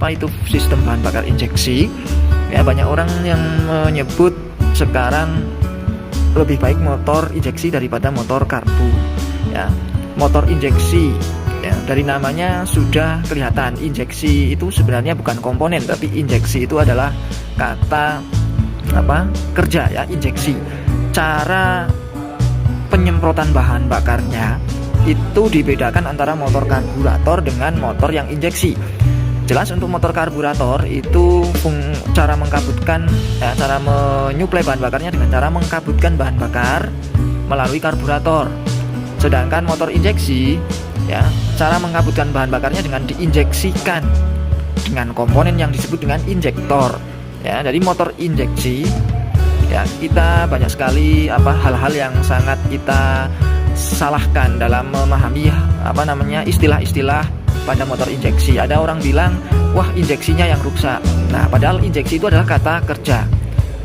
apa itu sistem bahan bakar injeksi. Ya, banyak orang yang menyebut sekarang lebih baik motor injeksi daripada motor karbu. Ya, motor injeksi, ya, dari namanya sudah kelihatan, injeksi itu sebenarnya bukan komponen, tapi injeksi itu adalah kata kerja, ya, injeksi. Cara penyemprotan bahan bakarnya itu dibedakan antara motor karburator dengan motor yang injeksi. Jelas untuk motor karburator itu cara mengkabutkan, ya, cara menyuplai bahan bakarnya dengan cara mengkabutkan bahan bakar melalui karburator. Sedangkan motor injeksi, ya, cara mengkabutkan bahan bakarnya dengan diinjeksikan dengan komponen yang disebut dengan injektor. Ya, jadi motor injeksi, ya, kita banyak sekali hal-hal yang sangat kita salahkan dalam memahami istilah-istilah pada motor injeksi. Ada orang bilang, wah, injeksinya yang rusak. Nah, padahal injeksi itu adalah kata kerja,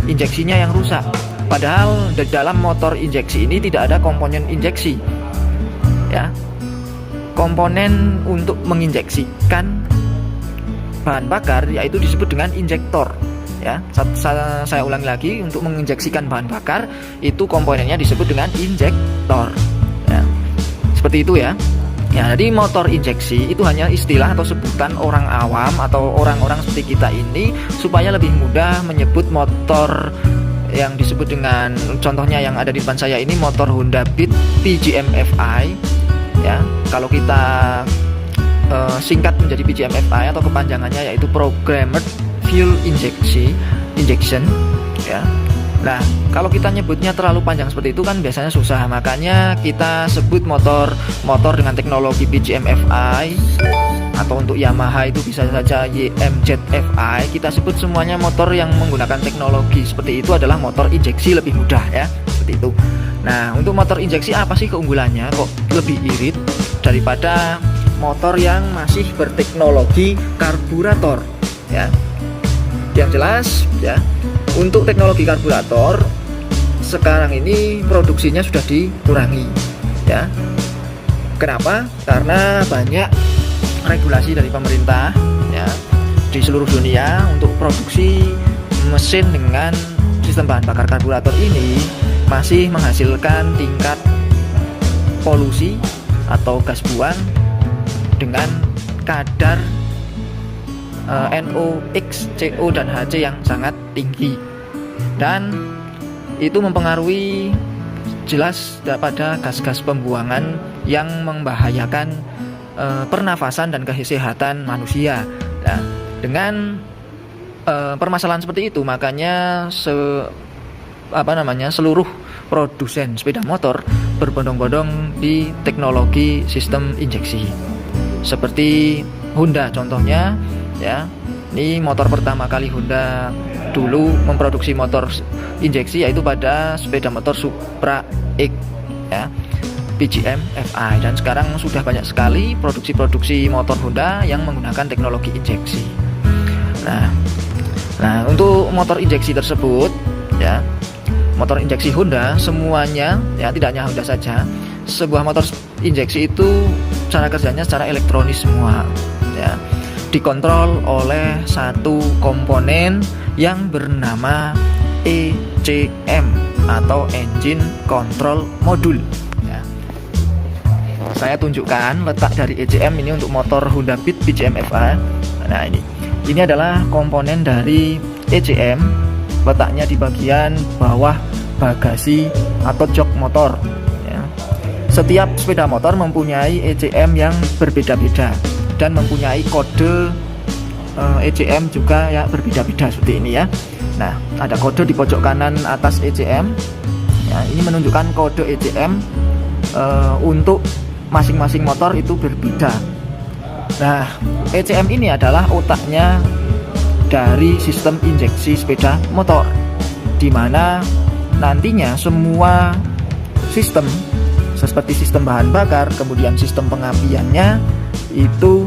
injeksinya yang rusak. Padahal di dalam motor injeksi ini tidak ada komponen injeksi, ya. Komponen untuk menginjeksikan bahan bakar yaitu disebut dengan injektor. Ya, saya ulangi lagi, untuk menginjeksikan bahan bakar itu komponennya disebut dengan injektor. Ya, seperti itu, ya. Ya, jadi motor injeksi itu hanya istilah atau sebutan orang awam atau orang-orang seperti kita ini supaya lebih mudah menyebut motor yang disebut dengan, contohnya yang ada di depan saya ini, motor Honda Beat PGM-FI. Ya, kalau kita singkat menjadi PGM-FI atau kepanjangannya yaitu Programmed Fuel Injection, ya. Nah, kalau kita nyebutnya terlalu panjang seperti itu kan biasanya susah. Makanya kita sebut motor dengan teknologi PGM-FI, atau untuk Yamaha itu bisa saja YMZ-FI. Kita sebut semuanya motor yang menggunakan teknologi seperti itu adalah motor injeksi, lebih mudah, ya, seperti itu. Nah, untuk motor injeksi apa sih keunggulannya kok lebih irit daripada motor yang masih berteknologi karburator, ya? Yang jelas, ya, untuk teknologi karburator sekarang ini produksinya sudah dikurangi, ya. Kenapa? Karena banyak regulasi dari pemerintah, ya, di seluruh dunia untuk produksi mesin dengan sistem bahan bakar karburator ini masih menghasilkan tingkat polusi atau gas buang dengan kadar NOx, CO, dan HC yang sangat tinggi, dan itu mempengaruhi jelas pada gas-gas pembuangan yang membahayakan pernafasan dan kesehatan manusia. Nah, dengan permasalahan seperti itu, makanya seluruh produsen sepeda motor berbondong-bondong di teknologi sistem injeksi. Seperti Honda contohnya, ya. Ini motor pertama kali Honda dulu memproduksi motor injeksi yaitu pada sepeda motor Supra X, ya, PGM-FI, dan sekarang sudah banyak sekali produksi motor Honda yang menggunakan teknologi injeksi. Nah, untuk motor injeksi tersebut, ya, motor injeksi Honda semuanya, ya, tidak hanya Honda saja, sebuah motor injeksi itu cara kerjanya secara elektronis semua, ya, dikontrol oleh satu komponen yang bernama ECM atau Engine Control Module, ya. Saya tunjukkan letak dari ECM ini untuk motor Honda Beat PGM-FI. Nah, ini adalah komponen dari ECM, letaknya di bagian bawah bagasi atau jok motor, ya. Setiap sepeda motor mempunyai ECM yang berbeda-beda dan mempunyai kode ECM juga, ya, berbeda-beda seperti ini, ya. Nah, ada kode di pojok kanan atas ECM, ya, ini menunjukkan kode ECM untuk masing-masing motor itu berbeda. Nah, ECM ini adalah otaknya dari sistem injeksi sepeda motor, di mana nantinya semua sistem seperti sistem bahan bakar, kemudian sistem pengapiannya itu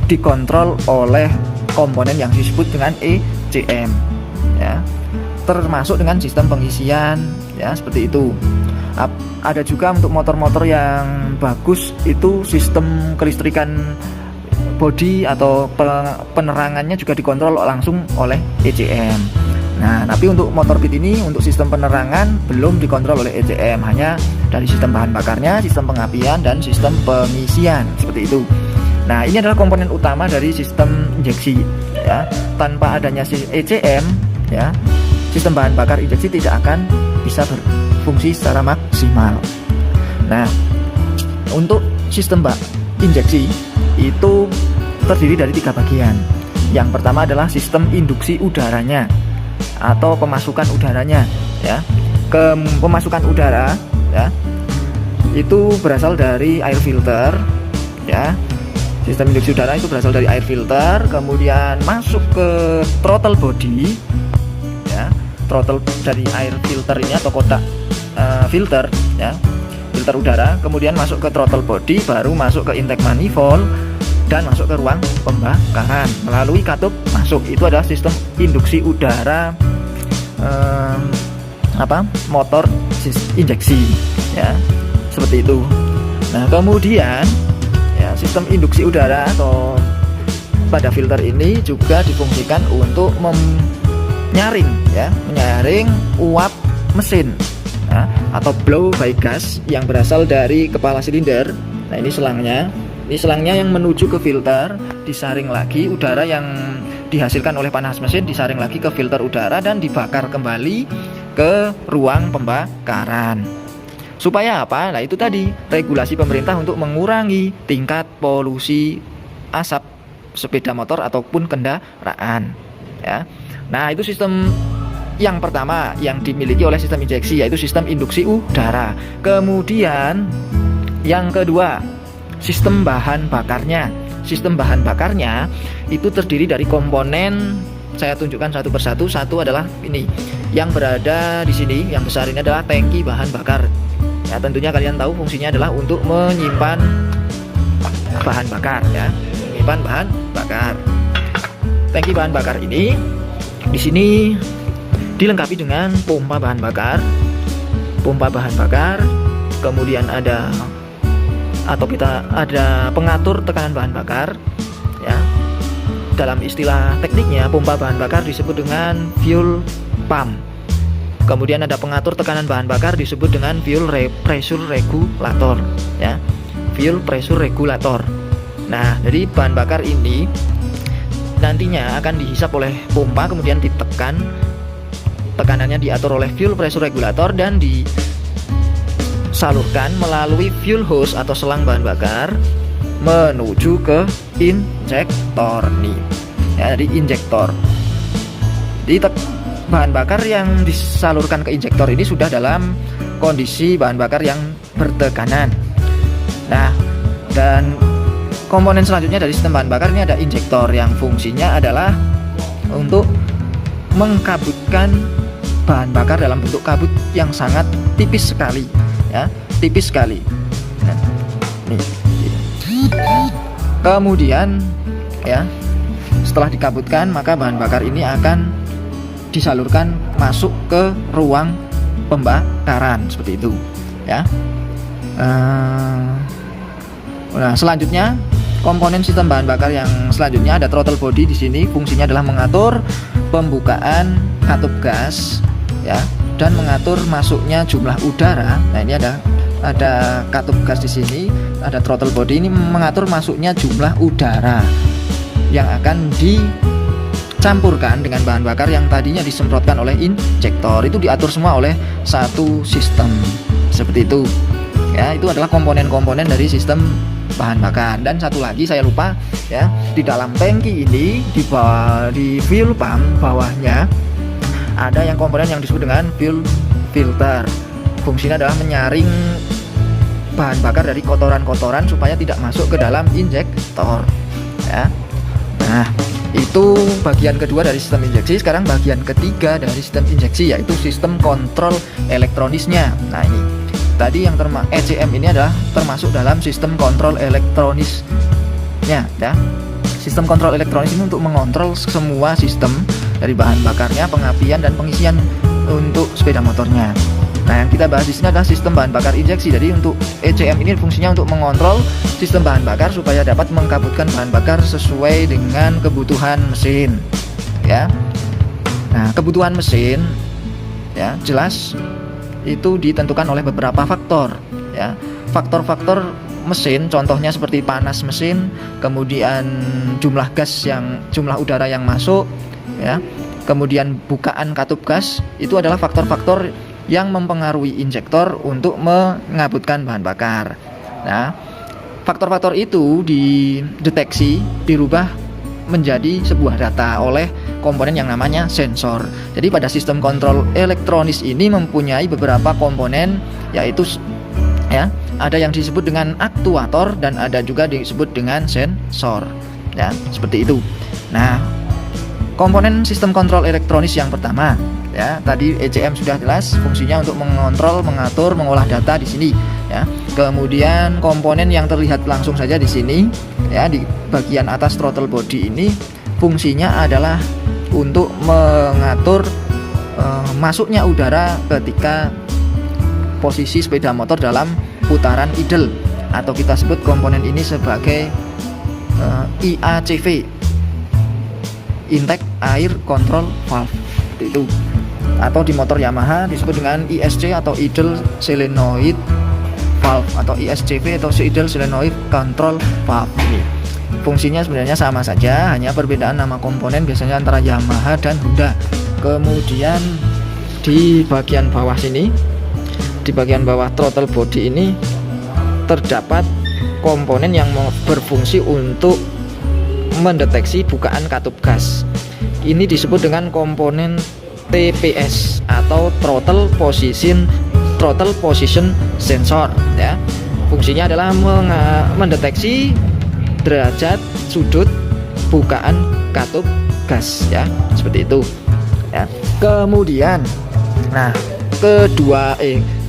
dikontrol oleh komponen yang disebut dengan ECM, ya, termasuk dengan sistem pengisian, ya, seperti itu. Ada juga untuk motor-motor yang bagus itu sistem kelistrikan bodi atau penerangannya juga dikontrol langsung oleh ECM. Nah, tapi untuk motor Beat ini, untuk sistem penerangan belum dikontrol oleh ECM, hanya dari sistem bahan bakarnya, sistem pengapian, dan sistem pengisian, seperti itu. Nah, ini adalah komponen utama dari sistem injeksi, ya. Tanpa adanya ECM, ya, sistem bahan bakar injeksi tidak akan bisa berfungsi secara maksimal. Nah, untuk sistem injeksi itu terdiri dari 3 bagian. Yang pertama adalah sistem induksi udaranya atau pemasukan udaranya, ya. Pemasukan udara, ya, itu berasal dari air filter, ya. Sistem induksi udara itu berasal dari air filter, kemudian masuk ke throttle body, ya. Throttle dari air filter ini atau kotak filter, ya, filter udara, kemudian masuk ke throttle body, baru masuk ke intake manifold dan masuk ke ruang pembakaran melalui katup masuk. Itu adalah sistem induksi udara motor injeksi, ya, seperti itu. Nah, kemudian, ya, sistem induksi udara atau pada filter ini juga difungsikan untuk menyaring, ya, menyaring uap mesin, ya, atau blow by gas yang berasal dari kepala silinder. Nah, ini selangnya yang menuju ke filter, disaring lagi udara yang dihasilkan oleh panas mesin, disaring lagi ke filter udara dan dibakar kembali ke ruang pembakaran. Supaya apa? Nah, itu tadi regulasi pemerintah untuk mengurangi tingkat polusi asap sepeda motor ataupun kendaraan, ya. Nah, itu sistem yang pertama yang dimiliki oleh sistem injeksi, yaitu sistem induksi udara. Kemudian yang kedua, sistem bahan bakarnya. Sistem bahan bakarnya itu terdiri dari komponen, saya tunjukkan satu persatu. Satu adalah ini yang berada di sini, yang besar ini adalah tangki bahan bakar. Ya, tentunya kalian tahu fungsinya adalah untuk menyimpan bahan bakar, ya, menyimpan bahan bakar. Tangki bahan bakar ini di sini dilengkapi dengan pompa bahan bakar, kemudian ada pengatur tekanan bahan bakar, ya. Dalam istilah tekniknya, pompa bahan bakar disebut dengan fuel pump. Kemudian ada pengatur tekanan bahan bakar disebut dengan fuel pressure regulator, ya, fuel pressure regulator. Nah, jadi bahan bakar ini nantinya akan dihisap oleh pompa, kemudian ditekan, tekanannya diatur oleh fuel pressure regulator dan disalurkan melalui fuel hose atau selang bahan bakar menuju ke injektor nih, ya, di injektor. Di bahan bakar yang disalurkan ke injektor ini sudah dalam kondisi bahan bakar yang bertekanan. Nah, dan komponen selanjutnya dari sistem bahan bakar ini ada injektor yang fungsinya adalah untuk mengkabutkan bahan bakar dalam bentuk kabut yang sangat tipis sekali, ya, tipis sekali. Nah, nih. Kemudian, ya, setelah dikabutkan maka bahan bakar ini akan disalurkan masuk ke ruang pembakaran seperti itu, ya. Nah, selanjutnya komponen sistem bahan bakar yang selanjutnya ada throttle body. Di sini fungsinya adalah mengatur pembukaan katup gas, ya, dan mengatur masuknya jumlah udara. Nah, ini ada katup gas di sini, ada throttle body, ini mengatur masuknya jumlah udara yang akan dicampurkan dengan bahan bakar yang tadinya disemprotkan oleh injektor. Itu diatur semua oleh satu sistem seperti itu, ya. Itu adalah komponen-komponen dari sistem bahan bakar. Dan satu lagi saya lupa, ya, di dalam tangki ini di fuel pump bawahnya ada yang komponen yang disebut dengan fuel filter. Fungsinya adalah menyaring bahan bakar dari kotoran-kotoran supaya tidak masuk ke dalam injektor, ya. Nah, itu bagian kedua dari sistem injeksi. Sekarang bagian ketiga dari sistem injeksi, yaitu sistem kontrol elektronisnya. Nah, ini tadi yang ECM ini adalah termasuk dalam sistem kontrol elektronisnya, ya. Sistem kontrol elektronis ini untuk mengontrol semua sistem dari bahan bakarnya, pengapian dan pengisian untuk sepeda motornya. Nah, yang kita bahas di sini adalah sistem bahan bakar injeksi. Jadi untuk ECM ini fungsinya untuk mengontrol sistem bahan bakar supaya dapat mengkabutkan bahan bakar sesuai dengan kebutuhan mesin. Ya. Nah, kebutuhan mesin ya jelas itu ditentukan oleh beberapa faktor ya. Faktor-faktor mesin contohnya seperti panas mesin, kemudian jumlah udara yang masuk ya, kemudian bukaan katup gas, itu adalah faktor-faktor yang mempengaruhi injektor untuk mengabutkan bahan bakar. Nah, faktor-faktor itu dideteksi, dirubah menjadi sebuah data oleh komponen yang namanya sensor. Jadi pada sistem kontrol elektronis ini mempunyai beberapa komponen, yaitu ya, ada yang disebut dengan aktuator dan ada juga disebut dengan sensor. Ya, seperti itu. Nah, komponen sistem kontrol elektronis yang pertama, ya, tadi ECM sudah jelas fungsinya untuk mengontrol, mengatur, mengolah data di sini, ya. Kemudian komponen yang terlihat langsung saja di sini, ya, di bagian atas throttle body ini fungsinya adalah untuk mengatur masuknya udara ketika posisi sepeda motor dalam putaran idle, atau kita sebut komponen ini sebagai IACV, intake air control valve, itu, atau di motor Yamaha disebut dengan ISC atau idle solenoid valve, atau ISCV atau idle solenoid control valve. Ini fungsinya sebenarnya sama saja, hanya perbedaan nama komponen biasanya antara Yamaha dan Honda. Kemudian di bagian bawah sini, di bagian bawah throttle body ini terdapat komponen yang berfungsi untuk mendeteksi bukaan katup gas. Ini disebut dengan komponen TPS atau throttle position sensor ya. Fungsinya adalah mendeteksi derajat sudut bukaan katup gas ya, seperti itu ya. Kemudian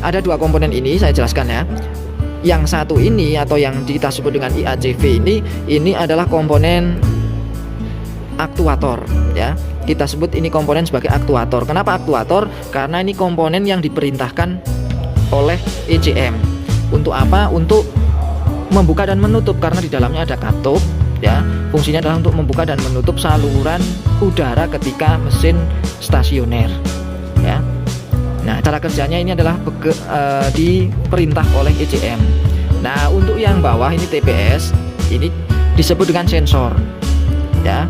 ada dua komponen ini saya jelaskan ya. Yang satu ini atau yang kita sebut dengan IACV ini adalah komponen aktuator ya. Kita sebut ini komponen sebagai aktuator. Kenapa aktuator? Karena ini komponen yang diperintahkan oleh ECM. Untuk apa? Untuk membuka dan menutup, karena di dalamnya ada katup ya. Fungsinya adalah untuk membuka dan menutup saluran udara ketika mesin stasioner ya. Nah, cara kerjanya ini adalah diperintah oleh ECM. Nah, untuk yang bawah ini TPS, ini disebut dengan sensor ya.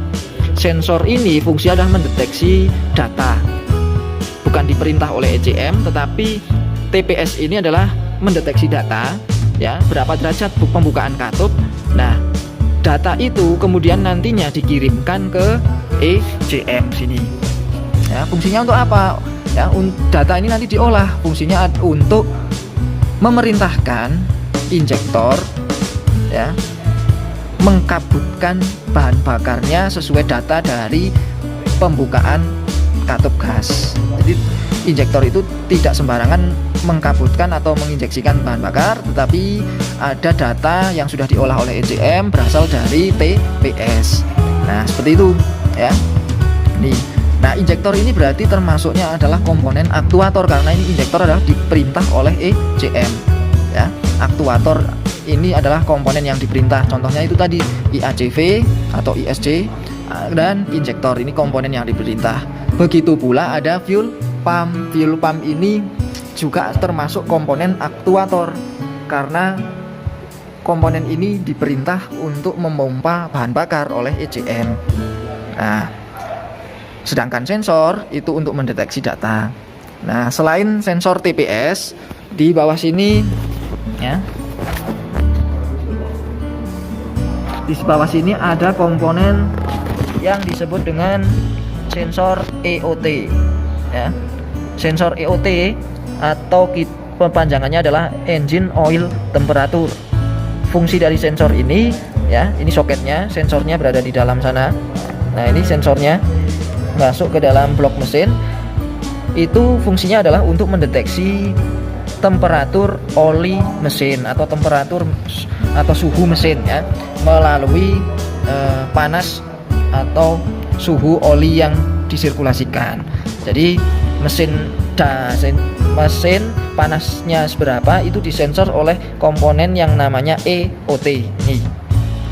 Sensor ini fungsinya adalah mendeteksi data, bukan diperintah oleh ECM, tetapi TPS ini adalah mendeteksi data ya, berapa derajat pembukaan katup. Nah, data itu kemudian nantinya dikirimkan ke ECM sini ya. Fungsinya untuk apa ya? Data ini nanti diolah, fungsinya untuk memerintahkan injektor ya mengkabutkan bahan bakarnya sesuai data dari pembukaan katup gas. Jadi injektor itu tidak sembarangan mengkabutkan atau menginjeksikan bahan bakar, tetapi ada data yang sudah diolah oleh ECM berasal dari TPS. Nah, seperti itu ya. Nih. Nah, injektor ini berarti termasuknya adalah komponen aktuator, karena ini injektor adalah diperintah oleh ECM ya. Aktuator ini adalah komponen yang diperintah, contohnya itu tadi IACV atau ISC, dan injektor ini komponen yang diperintah. Begitu pula ada fuel pump. Fuel pump ini juga termasuk komponen aktuator, karena komponen ini diperintah untuk memompa bahan bakar oleh ECM. Nah, sedangkan sensor itu untuk mendeteksi data. Nah, selain sensor TPS, di bawah sini ya, di bawah sini ada komponen yang disebut dengan sensor EOT ya. Sensor EOT atau panjangannya adalah engine oil temperature. Fungsi dari sensor ini ya, ini soketnya, sensornya berada di dalam sana. Nah, ini sensornya masuk ke dalam blok mesin. Itu fungsinya adalah untuk mendeteksi temperatur oli mesin atau temperatur atau suhu mesin ya, melalui panas atau suhu oli yang disirkulasikan. Jadi mesin mesin panasnya seberapa itu disensor oleh komponen yang namanya EOT nih.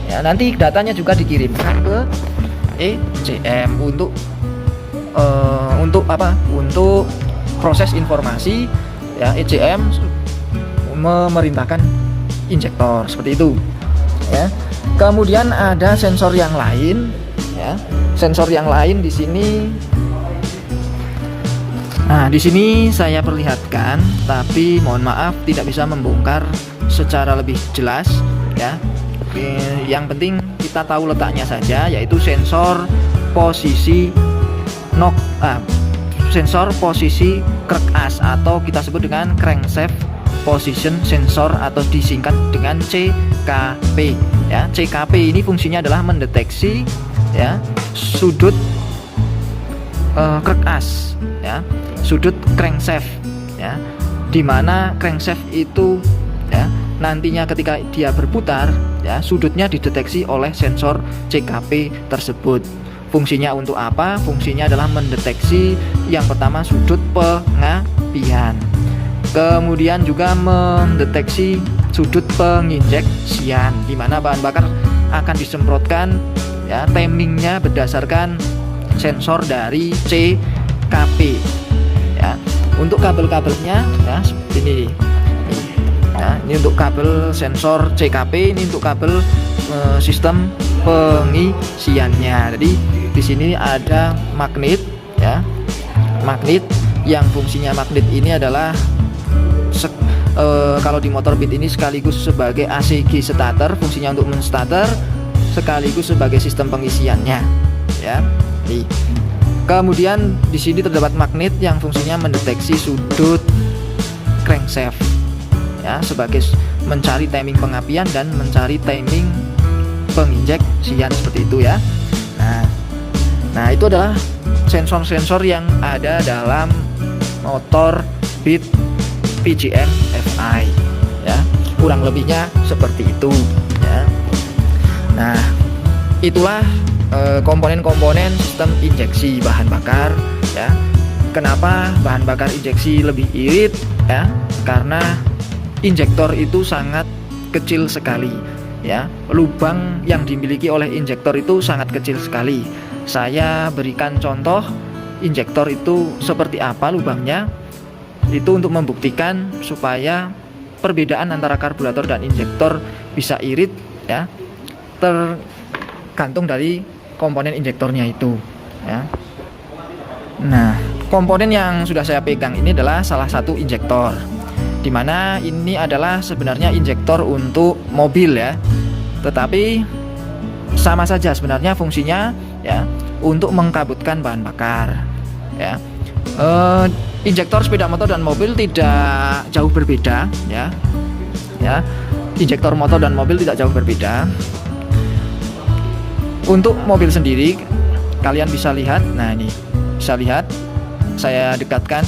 Ya, nanti datanya juga dikirimkan ke ECM untuk apa? Untuk proses informasi ya. ECM memerintahkan injektor seperti itu ya. Kemudian ada sensor yang lain ya. Sensor yang lain di sini. Nah, di sini saya perlihatkan, tapi mohon maaf tidak bisa membongkar secara lebih jelas ya. Yang penting kita tahu letaknya saja, yaitu sensor posisi sensor posisi crank as atau kita sebut dengan crankshaft position sensor atau disingkat dengan CKP ya. CKP ini fungsinya adalah mendeteksi ya sudut crank as ya, sudut crankshaft ya, dimana crankshaft itu ya nantinya ketika dia berputar ya sudutnya dideteksi oleh sensor CKP tersebut. Fungsinya untuk apa? Fungsinya adalah mendeteksi yang pertama sudut pengapian, kemudian juga mendeteksi sudut penginjeksian, di mana bahan bakar akan disemprotkan ya, timingnya berdasarkan sensor dari CKP ya. Untuk kabel-kabelnya ya seperti ini. Nah, ini untuk kabel sensor CKP, ini untuk kabel sistem pengisiannya. Jadi di sini ada magnet ya. Magnet yang fungsinya magnet ini adalah kalau di motor pit ini sekaligus sebagai ACG starter, fungsinya untuk menstarter sekaligus sebagai sistem pengisiannya ya. Nih. Kemudian di sini terdapat magnet yang fungsinya mendeteksi sudut crankshaft ya, sebagai mencari timing pengapian dan mencari timing penginjeksian seperti itu ya. Nah itu adalah sensor-sensor yang ada dalam motor pit PGM FI ya, kurang lebihnya seperti itu ya. Nah itulah komponen-komponen sistem injeksi bahan bakar ya. Kenapa bahan bakar injeksi lebih irit ya? Karena injektor itu sangat kecil sekali ya. Lubang yang dimiliki oleh injektor itu sangat kecil sekali. Saya berikan contoh injektor itu seperti apa lubangnya, itu untuk membuktikan supaya perbedaan antara karburator dan injektor bisa irit ya, tergantung dari komponen injektornya itu ya. Nah, komponen yang sudah saya pegang ini adalah salah satu injektor, dimana ini adalah sebenarnya injektor untuk mobil ya, tetapi sama saja sebenarnya fungsinya ya, untuk mengkabutkan bahan bakar ya. Injektor sepeda motor dan mobil tidak jauh berbeda ya. Injektor motor dan mobil tidak jauh berbeda. Untuk mobil sendiri kalian bisa lihat, nah ini bisa lihat, saya dekatkan,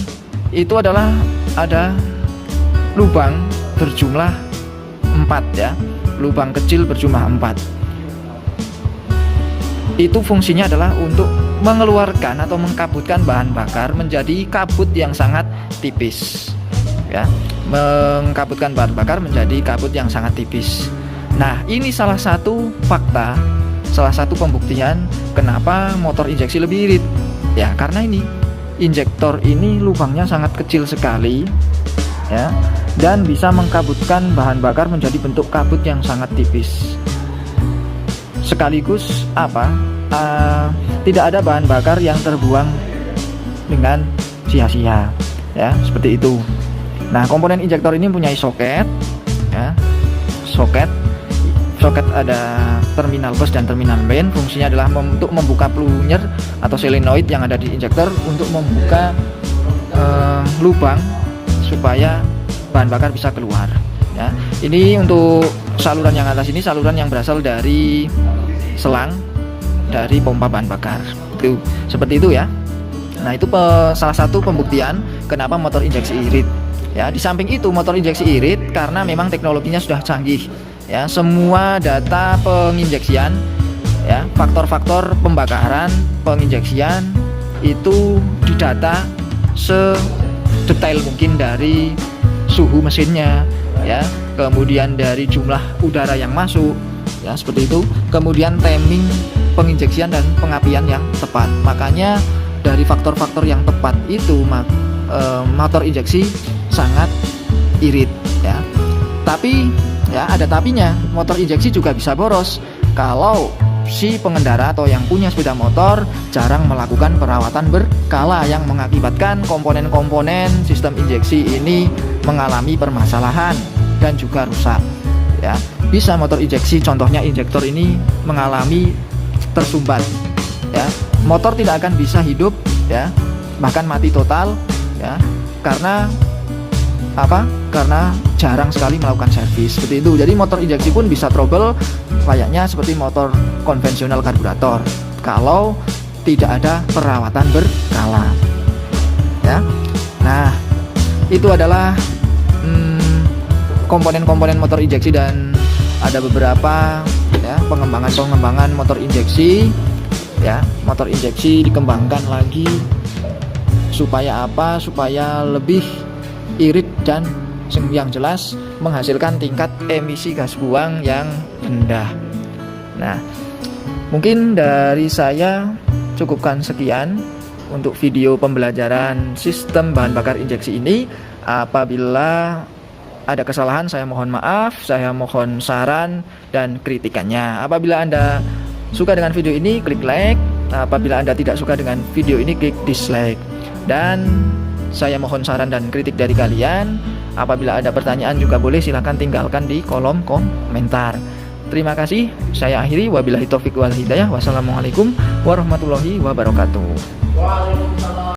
itu adalah ada lubang berjumlah 4 ya, lubang kecil berjumlah 4. Itu fungsinya adalah untuk mengeluarkan atau mengkabutkan bahan bakar menjadi kabut yang sangat tipis ya, mengkabutkan bahan bakar menjadi kabut yang sangat tipis. Nah ini salah satu fakta, salah satu pembuktian kenapa motor injeksi lebih irit ya, karena ini injektor ini lubangnya sangat kecil sekali ya, dan bisa mengkabutkan bahan bakar menjadi bentuk kabut yang sangat tipis. Sekaligus apa? Tidak ada bahan bakar yang terbuang dengan sia-sia ya, seperti itu. Nah, komponen injektor ini mempunyai soket ya. Soket ada terminal plus dan terminal main. Fungsinya adalah untuk membuka plunger atau solenoid yang ada di injektor untuk membuka lubang supaya bahan bakar bisa keluar ya. Ini untuk saluran yang atas, ini saluran yang berasal dari selang dari pompa bahan bakar itu, seperti itu ya. Nah itu salah satu pembuktian kenapa motor injeksi irit ya. Di samping itu motor injeksi irit karena memang teknologinya sudah canggih ya. Semua data penginjeksian ya, faktor-faktor pembakaran penginjeksian itu didata sedetail mungkin dari suhu mesinnya, ya, kemudian dari jumlah udara yang masuk, ya seperti itu, kemudian timing penginjeksian dan pengapian yang tepat. Makanya dari faktor-faktor yang tepat itu motor injeksi sangat irit, ya. Tapi ya ada tapinya, motor injeksi juga bisa boros kalau si pengendara atau yang punya sepeda motor jarang melakukan perawatan berkala yang mengakibatkan komponen-komponen sistem injeksi ini mengalami permasalahan dan juga rusak, ya. Bisa motor injeksi, contohnya injektor ini mengalami tersumbat, ya. Motor tidak akan bisa hidup, ya, bahkan mati total, ya, karena apa? Karena jarang sekali melakukan servis seperti itu. Jadi motor injeksi pun bisa trouble layaknya seperti motor konvensional karburator kalau tidak ada perawatan berkala, ya. Nah, itu adalah komponen-komponen motor injeksi, dan ada beberapa, ya, pengembangan motor injeksi, ya. Motor injeksi dikembangkan lagi supaya apa? Supaya lebih irit dan yang jelas menghasilkan tingkat emisi gas buang yang rendah. Nah, mungkin dari saya cukupkan sekian untuk video pembelajaran sistem bahan bakar injeksi ini. Apabila ada kesalahan, saya mohon maaf, saya mohon saran dan kritikannya. Apabila Anda suka dengan video ini, klik like. Apabila Anda tidak suka dengan video ini, klik dislike. Dan saya mohon saran dan kritik dari kalian. Apabila ada pertanyaan juga boleh, silahkan tinggalkan di kolom komentar. Terima kasih, saya akhiri. Wabillahi taufiq wal hidayah. Wassalamualaikum warahmatullahi wabarakatuh. Waalaikumsalam.